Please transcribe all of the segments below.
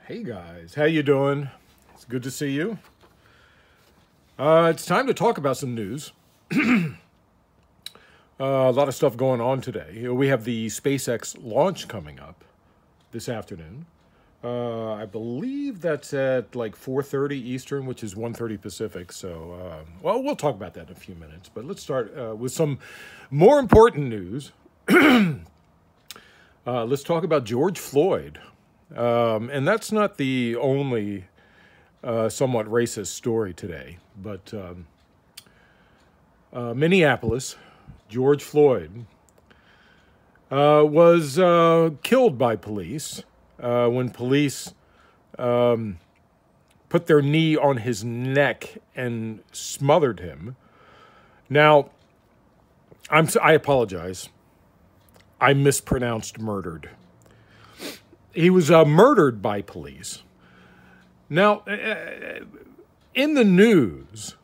Hey guys, how you doing? It's good to see you. It's time to talk about some news. A lot of stuff going on today. We have the SpaceX launch coming up this afternoon. I believe that's at like 4:30 Eastern, which is 1:30 Pacific. So, well, we'll talk about that in a few minutes. But let's start with some more important news. Let's talk about George Floyd. And that's not the only somewhat racist story today, but Minneapolis, George Floyd was killed by police when police put their knee on his neck and smothered him. Now, I apologize. I mispronounced murdered. He was murdered by police. Now, in the news,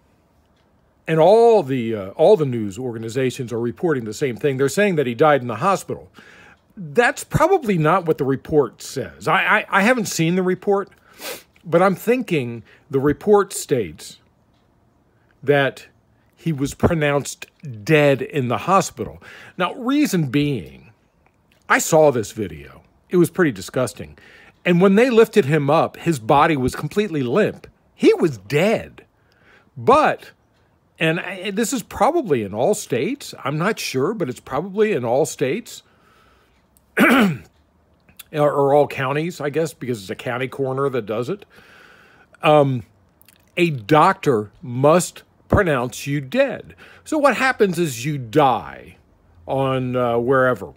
and all the news organizations are reporting the same thing. They're saying that he died in the hospital. That's probably not what the report says. I haven't seen the report, but I'm thinking the report states that he was pronounced dead in the hospital. Now, reason being, I saw this video. It was pretty disgusting. And when they lifted him up, his body was completely limp. He was dead. But, and this is probably in all states. I'm not sure, but it's probably in all states. or all counties, I guess, because it's a county coroner that does it. A doctor must pronounce you dead. So what happens is you die on wherever.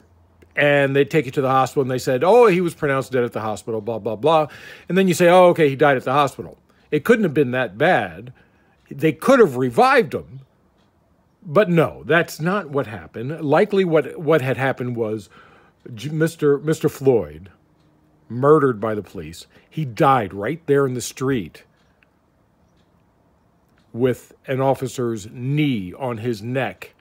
And they take you to the hospital, and they said, oh, he was pronounced dead at the hospital, blah, blah, blah. And then you say, oh, okay, he died at the hospital. It couldn't have been that bad. They could have revived him. But no, that's not what happened. Likely what had happened was Mr. Floyd, murdered by the police. He died right there in the street with an officer's knee on his neck,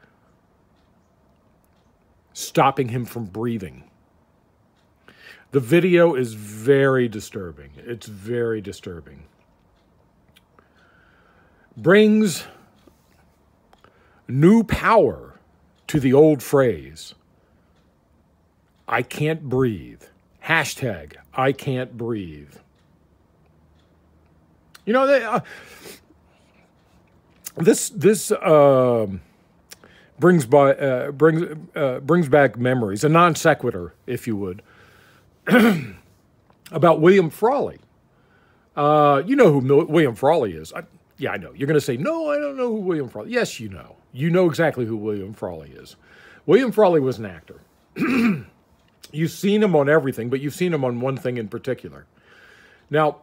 stopping him from breathing. The video is very disturbing. It's very disturbing. Brings new power to the old phrase, I can't breathe. Hashtag, I can't breathe. You know, this brings back memories, a non sequitur, if you would, about William Frawley. You know who William Frawley is. Yeah, I know. You're going to say, no, I don't know who William Frawley is. Yes, you know. You know exactly who William Frawley is. William Frawley was an actor. You've seen him on everything, but you've seen him on one thing in particular. Now,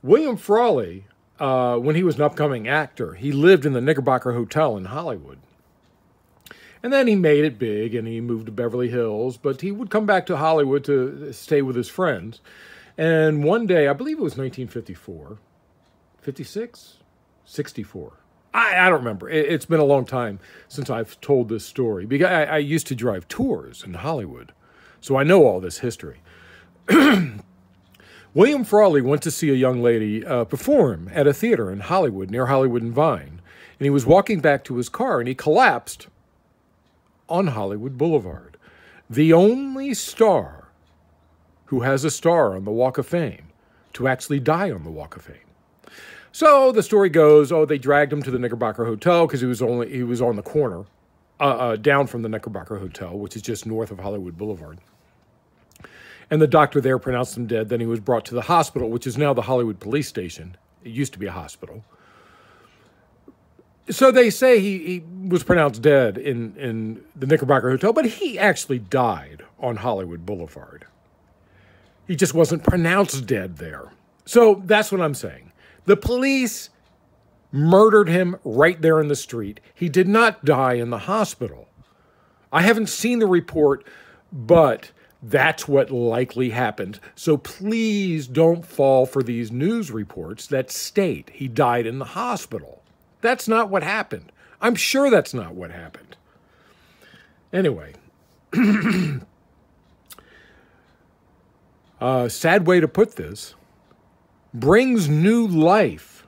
William Frawley, when he was an upcoming actor, he lived in the Knickerbocker Hotel in Hollywood. And then he made it big, and he moved to Beverly Hills, but he would come back to Hollywood to stay with his friends. And one day, I believe it was 1954, 56, 64. I don't remember. It's been a long time since I've told this story, because I used to drive tours in Hollywood, so I know all this history. William Frawley went to see a young lady perform at a theater in Hollywood, near Hollywood and Vine, and he was walking back to his car, and he collapsed on Hollywood Boulevard. The only star who has a star on the Walk of Fame to actually die on the Walk of Fame. So the story goes, oh, they dragged him to the Knickerbocker Hotel because he was on the corner, down from the Knickerbocker Hotel, which is just north of Hollywood Boulevard. And the doctor there pronounced him dead. Then he was brought to the hospital, which is now the Hollywood Police Station. It used to be a hospital. So they say he was pronounced dead in the Knickerbocker Hotel, but he actually died on Hollywood Boulevard. He just wasn't pronounced dead there. So that's what I'm saying. The police murdered him right there in the street. He did not die in the hospital. I haven't seen the report, but that's what likely happened. So please don't fall for these news reports that state he died in the hospital. That's not what happened. I'm sure that's not what happened. Anyway, sad way to put this, brings new life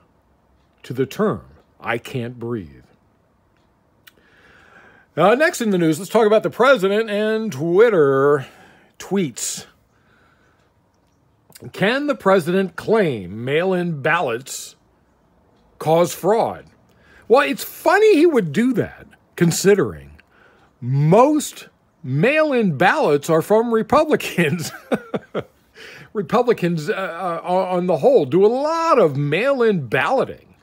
to the term, I can't breathe. Next in the news, let's talk about the president and Twitter tweets. Can the president claim mail-in ballots cause fraud? Well, it's funny he would do that, considering most mail-in ballots are from Republicans. Republicans, on the whole, do a lot of mail-in balloting.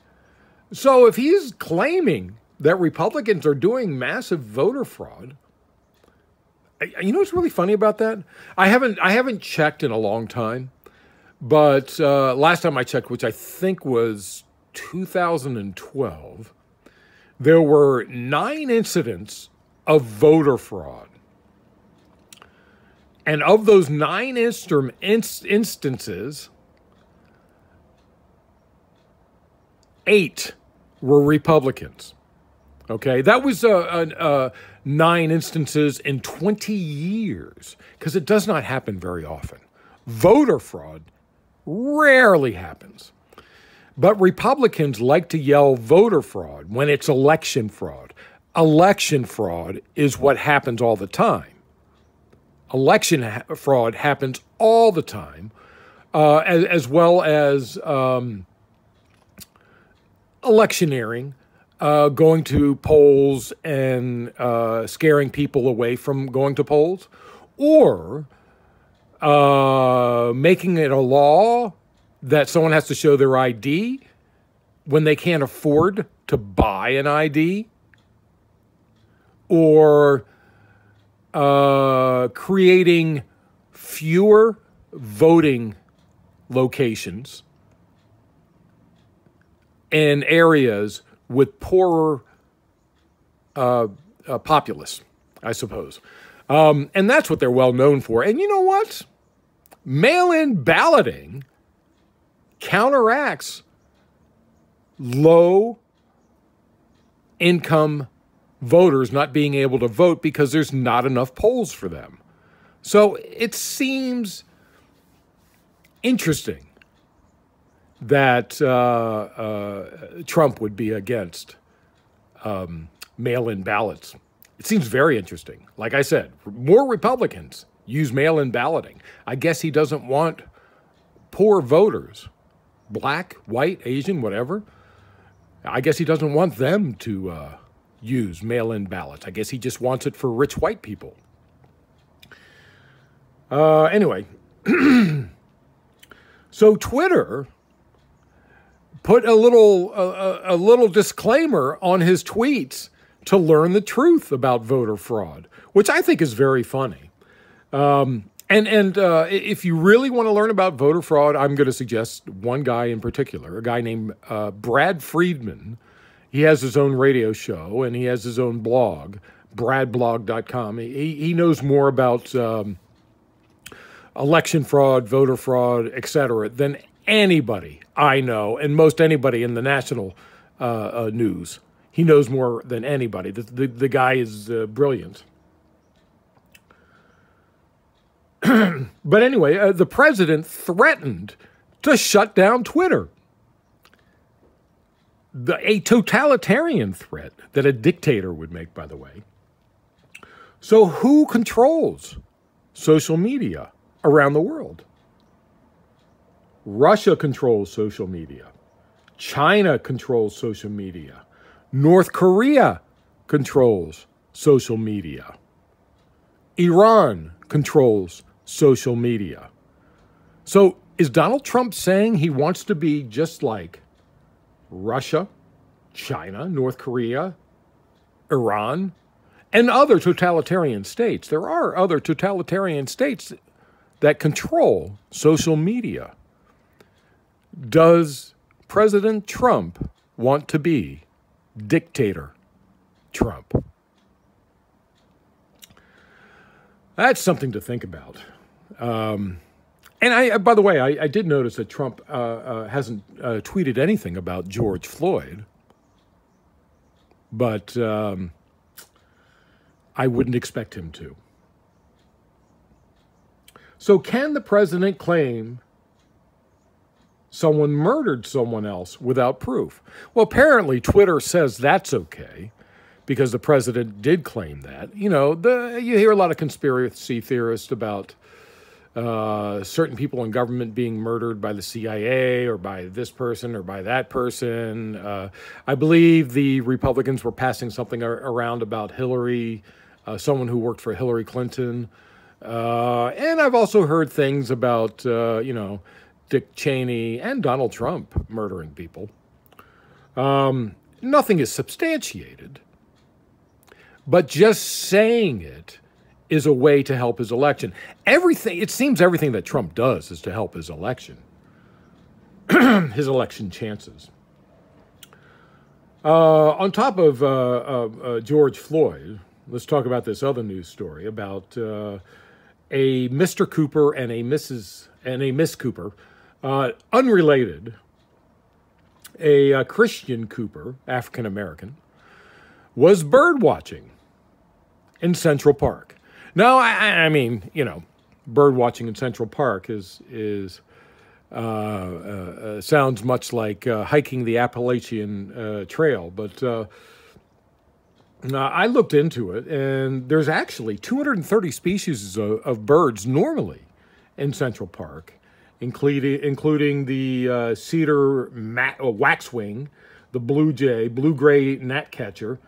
So if he's claiming that Republicans are doing massive voter fraud, you know what's really funny about that? I haven't checked in a long time, but last time I checked, which I think was 2012, there were 9 incidents of voter fraud. And of those 9 instances, 8 were Republicans. Okay, that was 9 instances in 20 years, because it does not happen very often. Voter fraud rarely happens. But Republicans like to yell voter fraud when it's election fraud. Election fraud is what happens all the time. Election fraud happens all the time, as well as electioneering, going to polls and scaring people away from going to polls, or making it a law that someone has to show their ID when they can't afford to buy an ID, or creating fewer voting locations in areas with poorer populace, I suppose. And that's what they're well known for. And you know what? Mail-in balloting counteracts low-income voters not being able to vote because there's not enough polls for them. So it seems interesting that Trump would be against mail-in ballots. It seems very interesting. Like I said, more Republicans use mail-in balloting. I guess he doesn't want poor voters, black, white, Asian, whatever. I guess he doesn't want them to use mail-in ballots. I guess he just wants it for rich white people. Anyway, so Twitter put a little disclaimer on his tweets to learn the truth about voter fraud, which I think is very funny. And if you really want to learn about voter fraud, I'm going to suggest one guy in particular, a guy named Brad Friedman. He has his own radio show, and he has his own blog, bradblog.com. He knows more about election fraud, voter fraud, etc., than anybody I know, and most anybody in the national news. He knows more than anybody. The guy is brilliant. But anyway, the president threatened to shut down Twitter. A totalitarian threat that a dictator would make, by the way. So who controls social media around the world? Russia controls social media. China controls social media. North Korea controls social media. Iran controls social media. So is Donald Trump saying he wants to be just like Russia, China, North Korea, Iran, and other totalitarian states? There are other totalitarian states that control social media. Does President Trump want to be dictator Trump? That's something to think about. And by the way, I did notice that Trump hasn't tweeted anything about George Floyd, but I wouldn't expect him to. So can the president claim someone murdered someone else without proof. Well, apparently Twitter says that's okay because the president did claim that. You know, you hear a lot of conspiracy theorists about certain people in government being murdered by the CIA or by this person or by that person. I believe the Republicans were passing something around about Hillary, someone who worked for Hillary Clinton. And I've also heard things about, Dick Cheney and Donald Trump murdering people. Nothing is substantiated, but just saying it is a way to help his election. It seems everything that Trump does is to help his election, his election chances. On top of George Floyd, let's talk about this other news story about a Mr. Cooper and a Miss Cooper, unrelated. A Christian Cooper, African American, was bird watching in Central Park. Now, I mean, bird watching in Central Park sounds much like hiking the Appalachian Trail, but I looked into it, and there's actually 230 species of birds normally in Central Park, including the cedar waxwing, the blue jay, blue-gray gnatcatcher,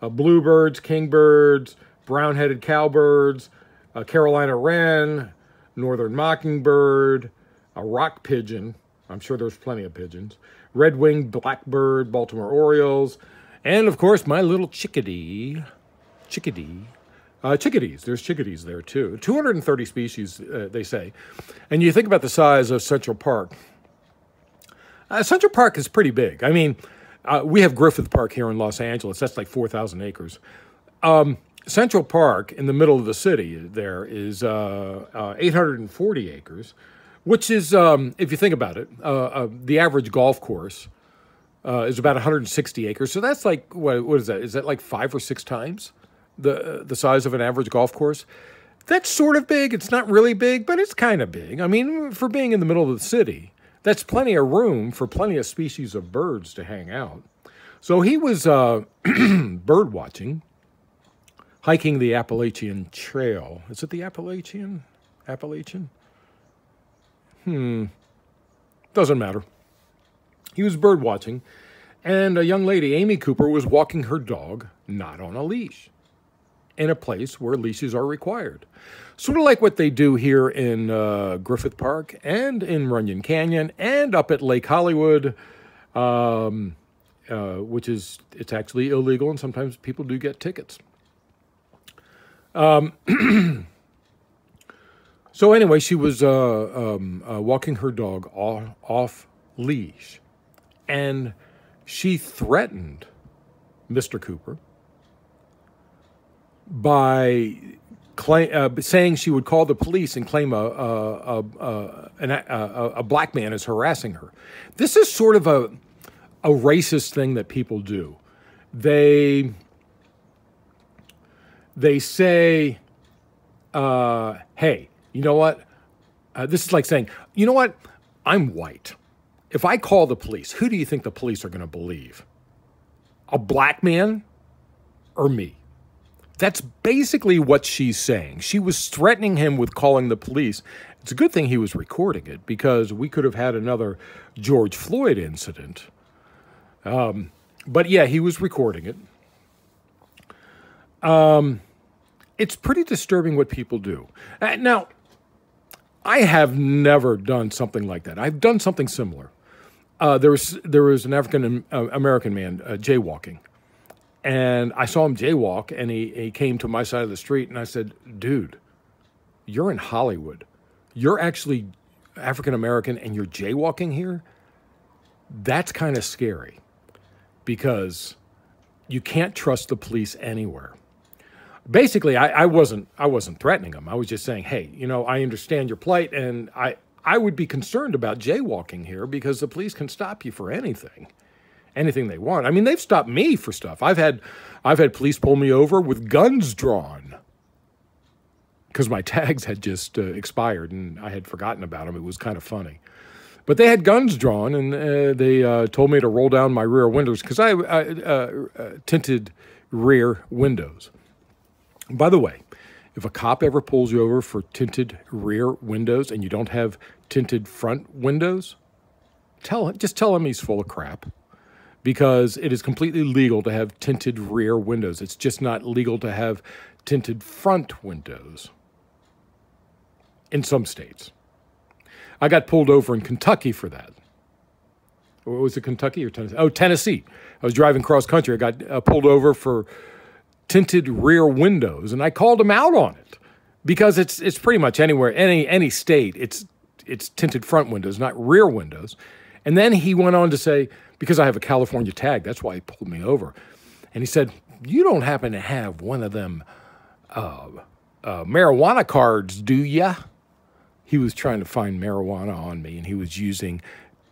bluebirds, kingbirds, brown-headed cowbirds, Carolina wren, northern mockingbird, a rock pigeon. I'm sure there's plenty of pigeons. Red-winged blackbird, Baltimore orioles, and, of course, my little chickadees. There's chickadees there, too. 230 species, they say. And you think about the size of Central Park. Central Park is pretty big. I mean, we have Griffith Park here in Los Angeles. That's like 4,000 acres. Central Park, in the middle of the city, there is 840 acres, which is, if you think about it, the average golf course is about 160 acres. So that's like, what is that? Is that like 5 or 6 times the size of an average golf course? That's sort of big. It's not really big, but it's kind of big. I mean, for being in the middle of the city, that's plenty of room for plenty of species of birds to hang out. So he was bird watching, hiking the Appalachian Trail. Is it the Appalachian? Doesn't matter. He was bird watching, and a young lady, Amy Cooper, was walking her dog, not on a leash, in a place where leashes are required. Sort of like what they do here in Griffith Park and in Runyon Canyon and up at Lake Hollywood, which is, it's actually illegal, and sometimes people do get tickets. So anyway, she was walking her dog off leash, and she threatened Mr. Cooper by saying she would call the police and claim a black man is harassing her. This is sort of a racist thing that people do. They say, hey, you know what? This is like saying, you know what? I'm white. If I call the police, who do you think the police are going to believe? A black man or me? That's basically what she's saying. She was threatening him with calling the police. It's a good thing he was recording it, because we could have had another George Floyd incident. But yeah, he was recording it. It's pretty disturbing what people do. Now, I have never done something like that. I've done something similar. There was an African American man jaywalking, and I saw him jaywalk, and he came to my side of the street, and I said, dude, you're in Hollywood. You're actually African American, and you're jaywalking here? That's kind of scary, because you can't trust the police anywhere. Basically, I wasn't threatening him. I was just saying, hey, I understand your plight, and I would be concerned about jaywalking here, because the police can stop you for anything they want. I mean, they've stopped me for stuff. I've had police pull me over with guns drawn because my tags had just expired and I had forgotten about them. It was kind of funny. But they had guns drawn, and they told me to roll down my rear windows because I tinted rear windows. By the way, if a cop ever pulls you over for tinted rear windows and you don't have tinted front windows, just tell him he's full of crap, because it is completely legal to have tinted rear windows. It's just not legal to have tinted front windows in some states. I got pulled over in Kentucky for that. Or was it Kentucky or Tennessee? Oh, Tennessee. I was driving cross country. I got pulled over for tinted rear windows, and I called him out on it because it's pretty much anywhere, any state, it's tinted front windows, not rear windows. And then he went on to say, because I have a California tag, that's why he pulled me over. And he said, "You don't happen to have one of them marijuana cards, do ya?" He was trying to find marijuana on me, and he was using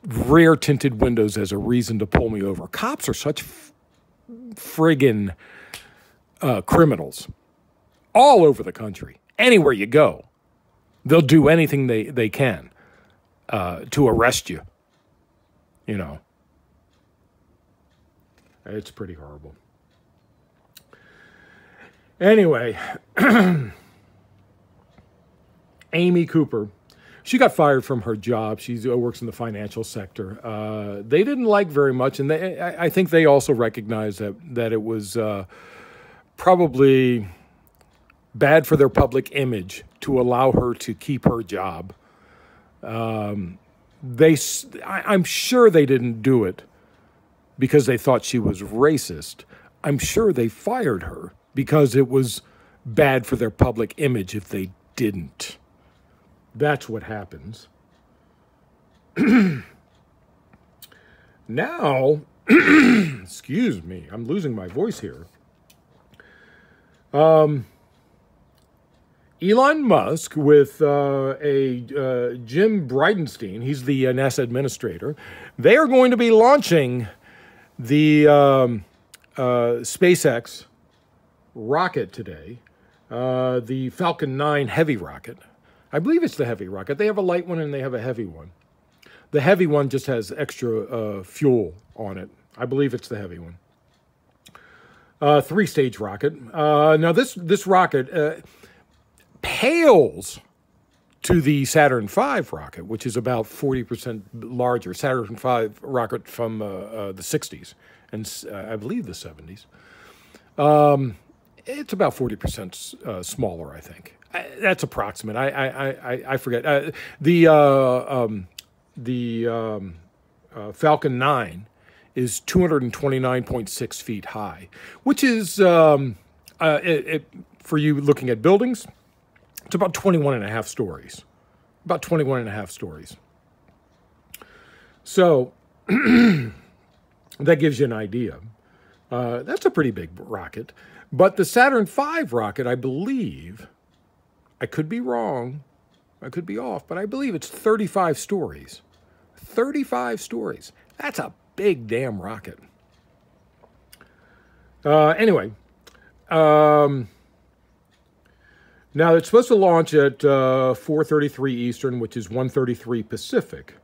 rear tinted windows as a reason to pull me over. Cops are such friggin' criminals all over the country. Anywhere you go, they'll do anything they can to arrest you. You know, it's pretty horrible. Anyway, Amy Cooper, she got fired from her job. She works in the financial sector. They didn't like very much, and I think they also recognized that it was probably bad for their public image to allow her to keep her job. I'm sure they didn't do it because they thought she was racist. I'm sure they fired her because it was bad for their public image if they didn't. That's what happens. Now, excuse me, I'm losing my voice here. Elon Musk with Jim Bridenstine, he's the NASA administrator, they are going to be launching the SpaceX rocket today, the Falcon 9 heavy rocket. I believe it's the heavy rocket. They have a light one and they have a heavy one. The heavy one just has extra fuel on it. I believe it's the heavy one. Three-stage rocket. Now this rocket pales to the Saturn V rocket, which is about 40% larger. Saturn V rocket from the 60s and I believe the 70s. It's about 40% smaller, I think. That's approximate. I forget. The Falcon 9 is 229.6 feet high, which is, for you looking at buildings, it's about 21 and a half stories. About 21 and a half stories. So that gives you an idea. That's a pretty big rocket. But the Saturn V rocket, I believe, I could be wrong, I could be off, but I believe it's 35 stories. 35 stories. That's a big damn rocket. Anyway, now it's supposed to launch at 4:33 Eastern, which is 1:33 Pacific.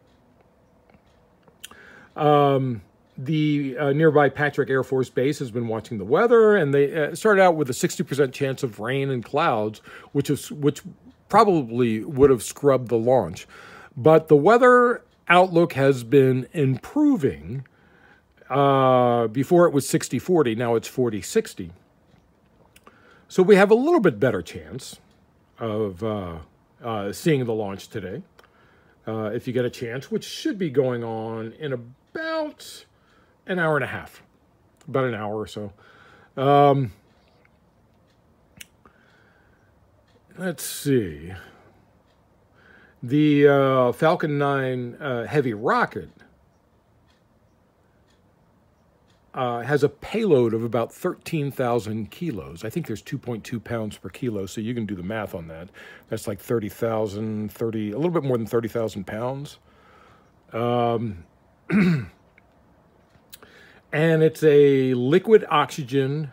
The nearby Patrick Air Force Base has been watching the weather, and they started out with a 60% chance of rain and clouds, which probably would have scrubbed the launch. But the weather outlook has been improving. Before it was 60-40, now it's 40-60. So we have a little bit better chance of seeing the launch today, if you get a chance, which should be going on in about an hour and a half, about an hour or so. Let's see. The Falcon 9 heavy rocket has a payload of about 13,000 kilos. I think there's 2.2 pounds per kilo, so you can do the math on that. That's like a little bit more than 30,000 pounds. And it's a liquid oxygen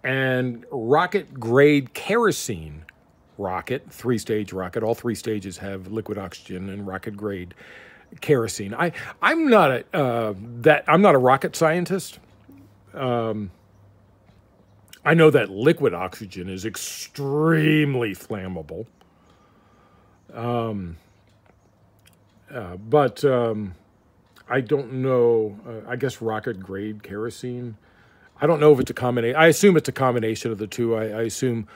and rocket-grade kerosene rocket, three-stage rocket. All three stages have liquid oxygen and rocket-grade kerosene. I'm not a rocket scientist. I know that liquid oxygen is extremely flammable. But I don't know. I guess rocket-grade kerosene. I don't know if it's a combination. I assume it's a combination of the two. I assume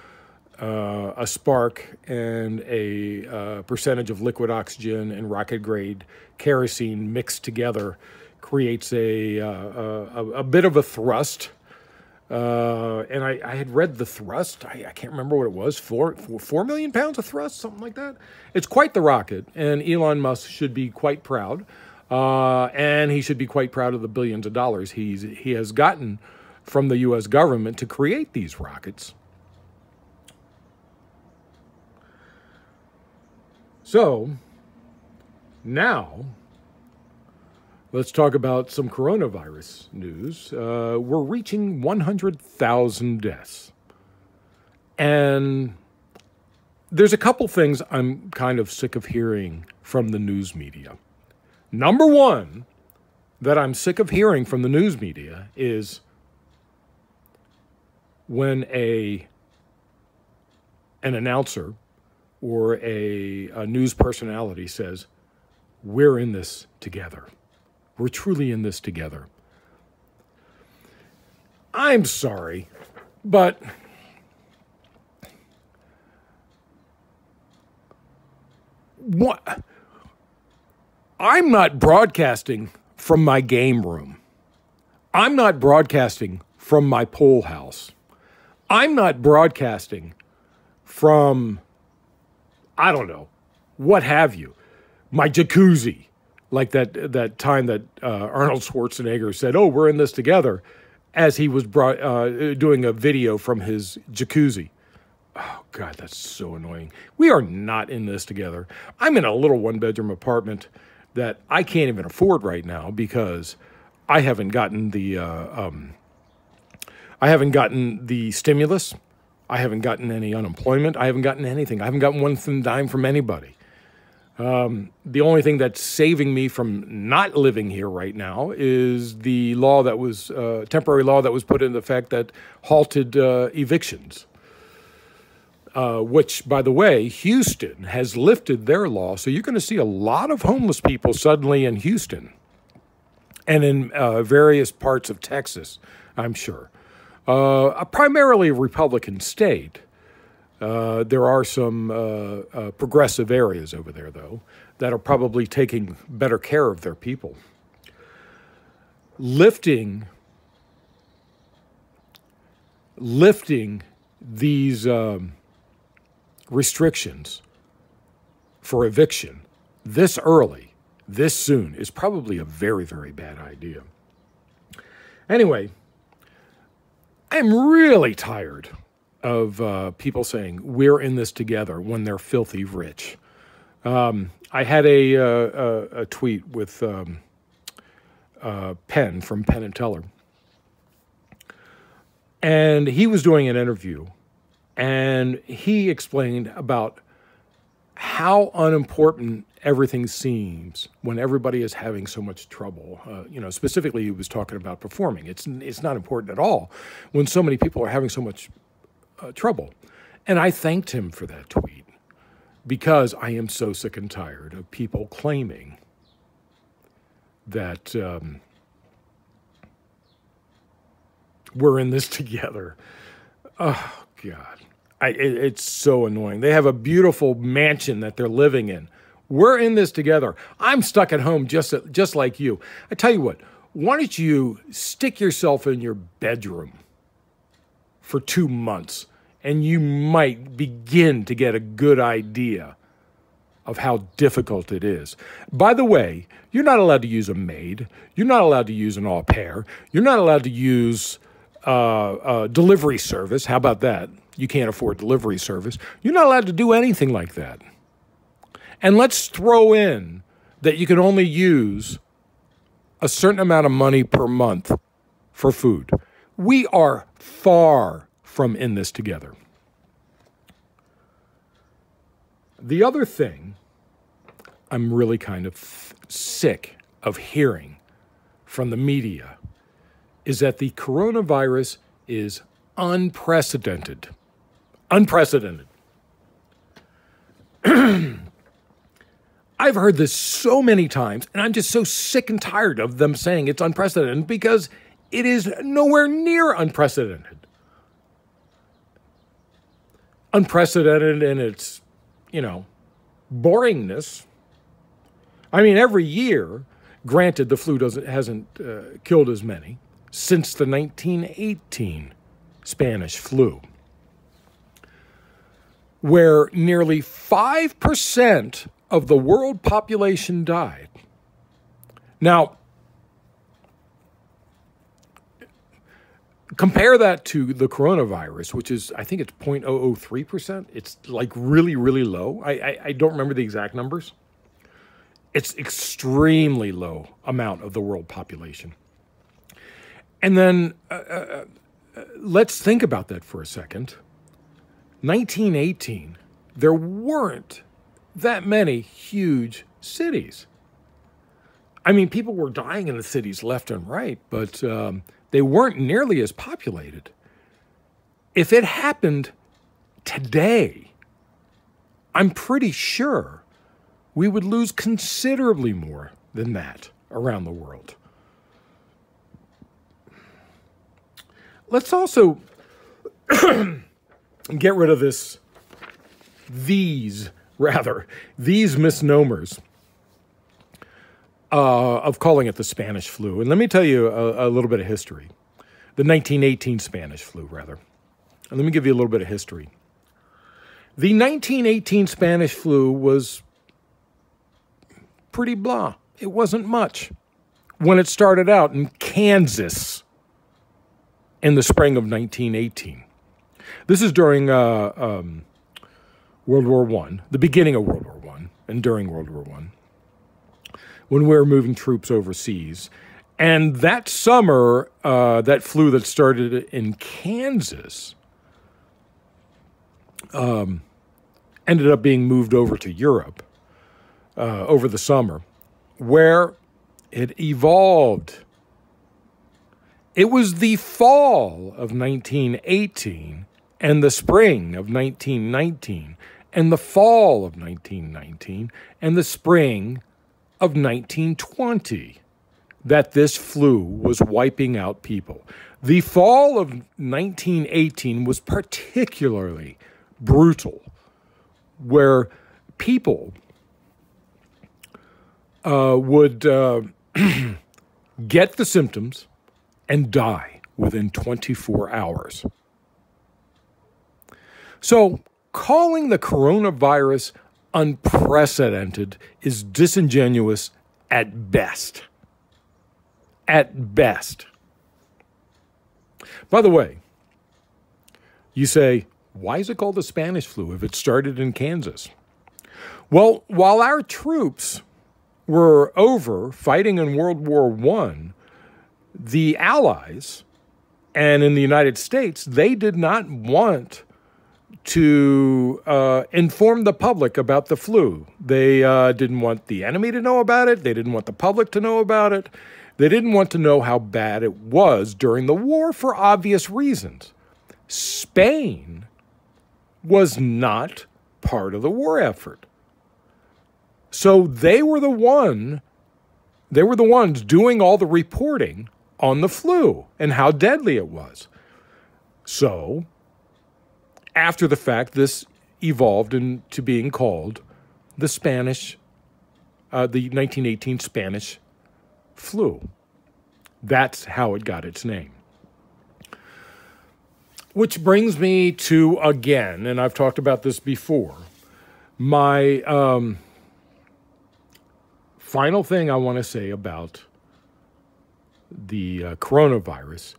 a spark and a percentage of liquid oxygen and rocket-grade kerosene mixed together creates a bit of a thrust. And I had read the thrust. I can't remember what it was. 4 million pounds of thrust, something like that. It's quite the rocket, and Elon Musk should be quite proud. And he should be quite proud of the billions of dollars he has gotten from the U.S. government to create these rockets. So now let's talk about some coronavirus news. We're reaching 100,000 deaths. And there's a couple things I'm kind of sick of hearing from the news media. Number one that I'm sick of hearing from the news media is when an announcer or a news personality says, "We're in this together. We're truly in this together." I'm sorry, but what? I'm not broadcasting from my game room. I'm not broadcasting from my pool house. I'm not broadcasting from, I don't know, what have you, my jacuzzi. Like that time that Arnold Schwarzenegger said, "Oh, we're in this together," as he was doing a video from his jacuzzi. Oh, God, that's so annoying. We are not in this together. I'm in a little one-bedroom apartment that I can't even afford right now because I haven't gotten the stimulus. I haven't gotten any unemployment. I haven't gotten anything. I haven't gotten one dime from anybody. The only thing that's saving me from not living here right now is the law that was temporary law that was put into effect that halted evictions. Which, by the way, Houston has lifted their law. So you're going to see a lot of homeless people suddenly in Houston and in various parts of Texas, I'm sure. A primarily Republican state. There are some progressive areas over there, though, that are probably taking better care of their people. Lifting these restrictions for eviction this early, this soon, is probably a very, very bad idea. Anyway, I'm really tired of people saying we're in this together when they're filthy rich. I had a tweet with Penn from Penn and Teller, and he was doing an interview, and he explained about how unimportant everything seems when everybody is having so much trouble. Specifically, he was talking about performing. It's not important at all when so many people are having so much trouble. And I thanked him for that tweet because I am so sick and tired of people claiming that we're in this together. Oh, God. It's so annoying. They have a beautiful mansion that they're living in. We're in this together. I'm stuck at home just like you. I tell you what, why don't you stick yourself in your bedroom for 2 months, and you might begin to get a good idea of how difficult it is. By the way, you're not allowed to use a maid. You're not allowed to use an au pair. You're not allowed to use delivery service. How about that? You can't afford delivery service. You're not allowed to do anything like that. And let's throw in that you can only use a certain amount of money per month for food. We are far from in this together. The other thing I'm really kind of sick of hearing from the media is that the coronavirus is unprecedented. Unprecedented. I've heard this so many times, and I'm just so sick and tired of them saying it's unprecedented because it is nowhere near unprecedented. Unprecedented in its, boringness. I mean, every year, granted, the flu hasn't killed as many since the 1918 Spanish flu, where nearly 5% of the world population died. Now, compare that to the coronavirus, which is, I think it's 0.003%. It's like really, really low. I don't remember the exact numbers. It's extremely low amount of the world population. And then let's think about that for a second. 1918, there weren't that many huge cities. I mean, people were dying in the cities left and right, but they weren't nearly as populated. If it happened today, I'm pretty sure we would lose considerably more than that around the world. Let's also get rid of these misnomers of calling it the Spanish flu. And let me tell you a little bit of history. The 1918 Spanish flu, rather. And let me give you a little bit of history. The 1918 Spanish flu was pretty blah. It wasn't much when it started out in Kansas in the spring of 1918. This is during World War I, the beginning of World War I, and during World War I, when we were moving troops overseas. And that summer, that flu that started in Kansas ended up being moved over to Europe over the summer, where it evolved. It was the fall of 1918 and the spring of 1919 and the fall of 1919 and the spring of 1920 that this flu was wiping out people. The fall of 1918 was particularly brutal, where people would get the symptoms and die within 24 hours. So calling the coronavirus unprecedented is disingenuous at best. At best. By the way, you say, why is it called the Spanish flu if it started in Kansas? Well, while our troops were over fighting in World War I, the Allies and in the United States, they did not want to inform the public about the flu. They didn't want the enemy to know about it. They didn't want the public to know about it. They didn't want to know how bad it was during the war for obvious reasons. Spain was not part of the war effort. So they were the ones doing all the reporting on the flu and how deadly it was. So after the fact, this evolved into being called the 1918 Spanish flu. That's how it got its name. Which brings me to, again, and I've talked about this before, my final thing I want to say about the coronavirus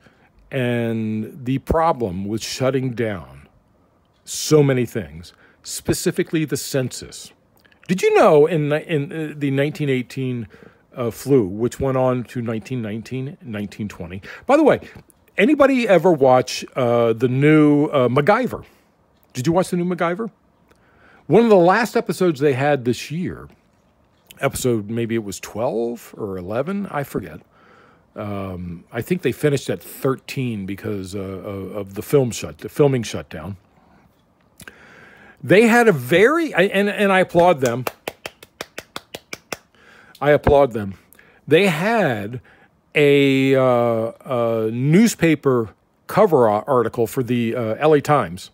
and the problem with shutting down so many things, specifically the census. Did you know in the 1918 flu, which went on to 1919, 1920? By the way, anybody ever watch the new MacGyver? Did you watch the new MacGyver? One of the last episodes they had this year, episode maybe it was 12 or 11, I forget. I think they finished at 13 because of the filming shutdown. They had a and I applaud them. They had a newspaper cover article for the LA Times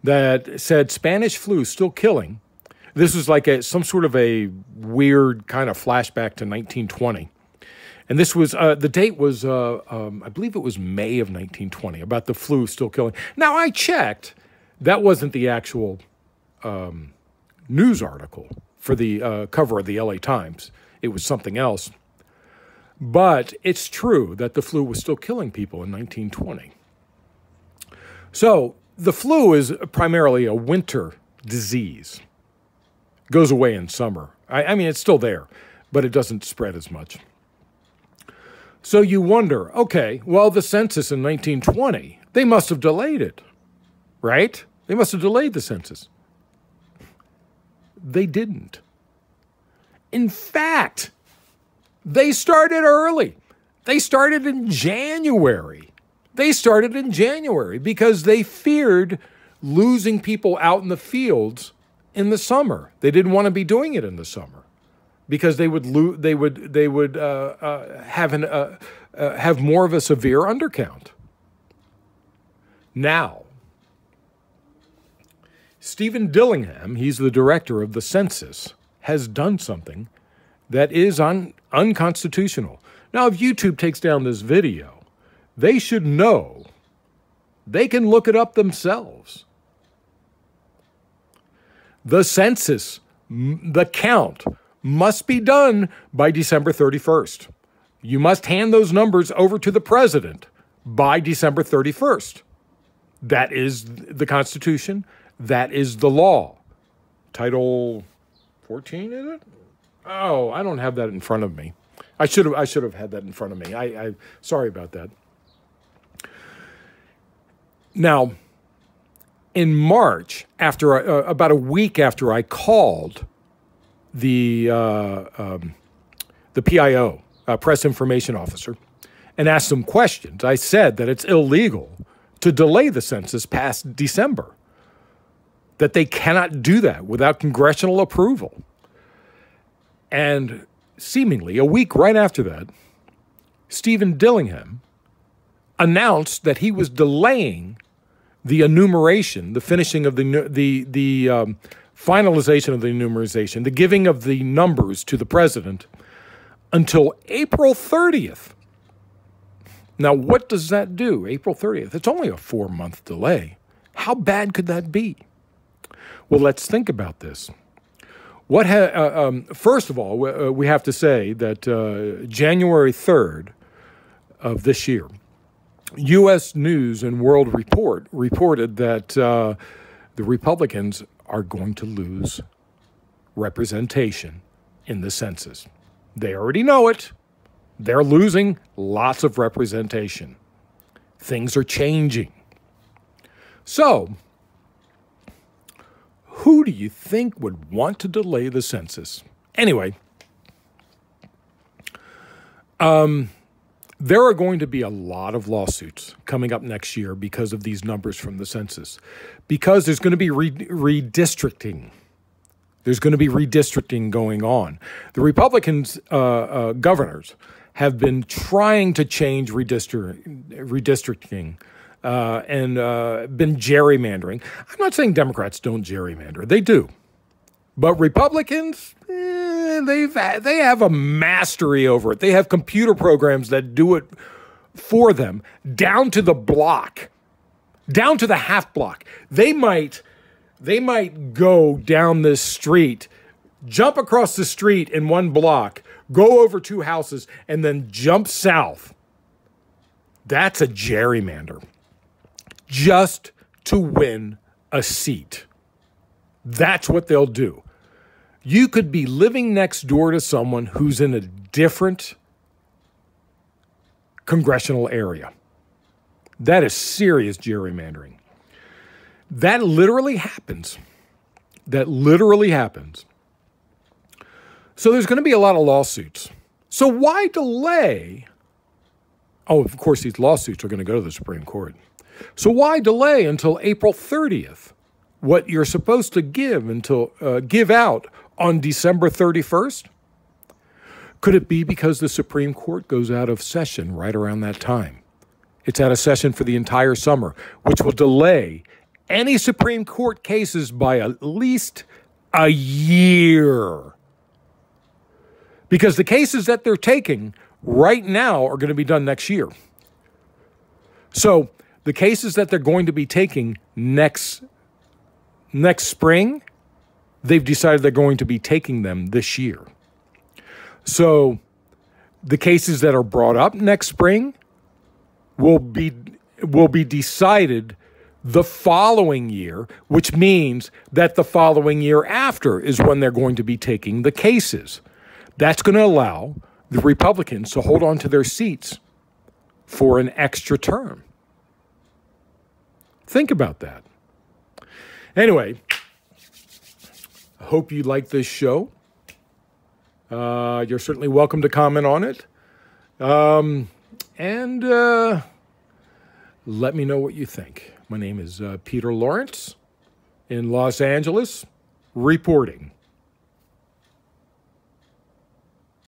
that said Spanish flu still killing. This was like some sort of a weird kind of flashback to 1920. And this was, the date was, I believe it was May of 1920, about the flu still killing. Now, I checked. That wasn't the actual news article for the cover of the LA Times. It was something else. But it's true that the flu was still killing people in 1920. So the flu is primarily a winter disease. Goes away in summer. I mean, it's still there, but it doesn't spread as much. So you wonder, okay, well, the census in 1920, they must have delayed it, right? They must have delayed the census. They didn't. In fact, they started early. They started in January. Because they feared losing people out in the fields in the summer. They didn't want to be doing it in the summer because they would have more of a severe undercount. Now, Stephen Dillingham, he's the director of the census, has done something that is unconstitutional. Now, if YouTube takes down this video, they should know. They can look it up themselves. The census, the count, must be done by December 31st. You must hand those numbers over to the president by December 31st. That is the Constitution. That is the law. Title 14, is it? Oh, I don't have that in front of me. I should have had that in front of me. I sorry about that. Now, in March, after about a week after I called the PIO, Press Information Officer, and asked some questions, I said that it's illegal to delay the census past December, that they cannot do that without congressional approval. And seemingly a week right after that, Stephen Dillingham announced that he was delaying the enumeration, the finishing of the finalization of the enumeration, the giving of the numbers to the president until April 30th. Now, what does that do, April 30th? It's only a 4-month delay. How bad could that be? Well, let's think about this. First of all, we have to say that January 3rd of this year, U.S. News and World Report reported that the Republicans are going to lose representation in the census. They already know it. They're losing lots of representation. Things are changing. So, who do you think would want to delay the census? Anyway, there are going to be a lot of lawsuits coming up next year because of these numbers from the census, because there's going to be redistricting. There's going to be redistricting going on. The Republicans, governors, have been trying to change redistricting and been gerrymandering. I'm not saying Democrats don't gerrymander. They do. But Republicans, they have a mastery over it. They have computer programs that do it for them down to the block, down to the half block. They might go down this street, jump across the street in one block, go over 2 houses, and then jump south. That's a gerrymander. Just to win a seat. That's what they'll do. You could be living next door to someone who's in a different congressional area. That is serious gerrymandering. That literally happens. that literally happens. So there's going to be a lot of lawsuits. So why delay? Oh, of course, these lawsuits are going to go to the Supreme Court. So why delay until April 30th? What you're supposed to give out on December 31st? Could it be because the Supreme Court goes out of session right around that time? It's out of session for the entire summer, which will delay any Supreme Court cases by at least a year. Because the cases that they're taking right now are going to be done next year. So the cases that they're going to be taking next spring, they've decided they're going to be taking them this year. So the cases that are brought up next spring will be decided the following year, which means that the following year after is when they're going to be taking the cases. That's going to allow the Republicans to hold on to their seats for an extra term. Think about that. Anyway, I hope you like this show. You're certainly welcome to comment on it. And let me know what you think. My name is Peter Lawrence in Los Angeles, reporting.